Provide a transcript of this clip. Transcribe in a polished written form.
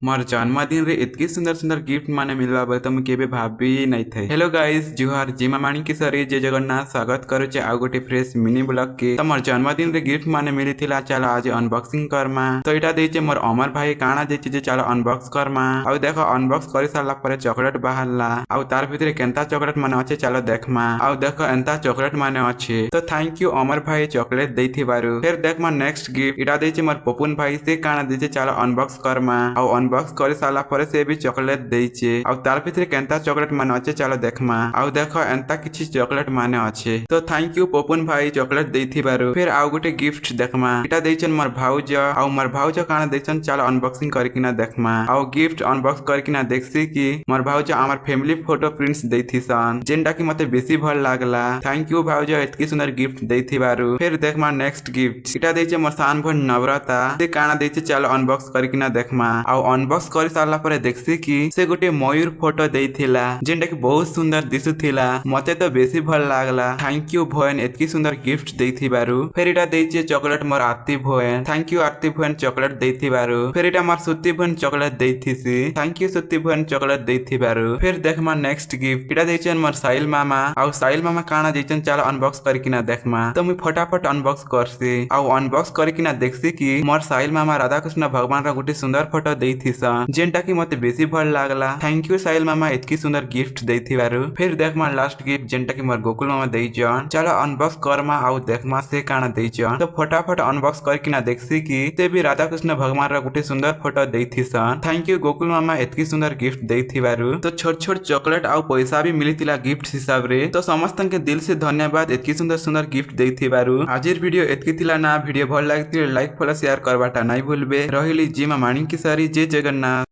मोर जन्मदिन रे इतकी सुंदर सुंदर गिफ्ट माने मिलवा बोले तो मुझे भाभी नहीं थे। हेलो गाइस जुहार जिमा माणी की सरी जय जगन्नाथ स्वागत करुचे आ गोटे फ्रेश मिनी ब्लॉग के। तो मोर जन्मदिन रे गिफ्ट माने मिली थिला चलो आज अनबॉक्सिंग करमा। तो इटा देचे मोर अमर भाई काना देचे जे चलो अनबॉक्स करमा। आ देखो अनबॉक्स करि सारला परे चॉकलेट बाहरला आ तार भितरे केनता चॉकलेट माने अच्छे चलो देखमा। आ देखो एंता चॉकलेट माने अच्छे तो थैंक यू अमर भाई चॉकलेट देथिबारु। फिर देखमा नेक्स्ट गिफ्ट इटा देचे मोर पपुन भाई से काना देचे चलो अनबॉक्स करमा। आ अनबॉक्स कर सारा पर से भी चॉकलेट देइचे आ तार भितर केनता चॉकलेट माने अच्छे चलो देखमा। आ देखो एंता किछि चॉकलेट माने अच्छे तो थैंक यू पपुन भाई चॉकलेट देथिबारु। फिर आ गोटे गिफ्ट देखमा इटा देइछन मोर भाउज आ मोर भाउज काना देइछन चलो अनबॉक्सिंग करकिना देखमा। आ गिफ्ट अनबॉक्स करकिना देखसी कि मोर भाउज हमर फैमिली फोटो प्रिंट्स देथिसन जेनटा कि मते बेसी भल लागला। थैंक यू भाउज एतकी सुंदर गिफ्ट देथिबारु। फिर देखमा नेक्स्ट गिफ्ट इटा देइछे मोर सान भन नवरता से काना देइछे चलो अनबॉक्स करकिना देखमा। आ अनबॉक्स कर सारा पर देखसी कि से गोटे मयूर फोटो देथिला जेनटा कि बहुत सुंदर दिसुथिला मते तो बेसी भल लागला। थैंक यू भोयन एतकी सुंदर गिफ्ट देथिबारु। फिर इटा देइछे चॉकलेट मोर आरती भोयन थैंक यू आरती भोयन चॉकलेट देथिबारु। फिर इटा मोर सुत्ती भोयन चॉकलेट देथिसी थैंक यू सुत्ती भोयन चॉकलेट देथिबारु। फिर देखमा नेक्स्ट गिफ्ट इटा देइछन मोर साहिल मामा आ साहिल मामा काना देइछन चलो अनबॉक्स करकिना देखमा। तो मुई फटाफट अनबॉक्स करसी आ अनबॉक्स करकिना देखसी कि मोर साहिल मामा राधा कृष्ण भगवान रा गोटे सुंदर फोटो देथिसन जेनटा कि मते बेसी भल लागला। थैंक यू साहिल मामा एतकी सुंदर गिफ्ट देथिबारु। फिर देखमा लास्ट गिफ्ट जेनटा कि मोर गोकुल मामा देइछन चलो अनबॉक्स करमा आ देखमा से काना देइछन। तो फटाफट अनबॉक्स करकिना देखसी कि ते भी राधा कृष्ण भगवान रा गोटे सुंदर फोटो देथिसन। थैंक यू गोकुल मामा एतकी सुंदर गिफ्ट देथिबारु। तो छोट छोट चॉकलेट आ पैसा भी मिलितिला गिफ्ट हिसाब रे। तो समस्तन के दिल से धन्यवाद एतकी सुंदर सुंदर गिफ्ट देथिबारु। आजिर वीडियो एतकी थिला ना वीडियो भल लागिथिले लाइक फॉलो शेयर करबाटा नहीं भूलबे। रहिली जिमा माणी की सारी जय जगन्नाथ।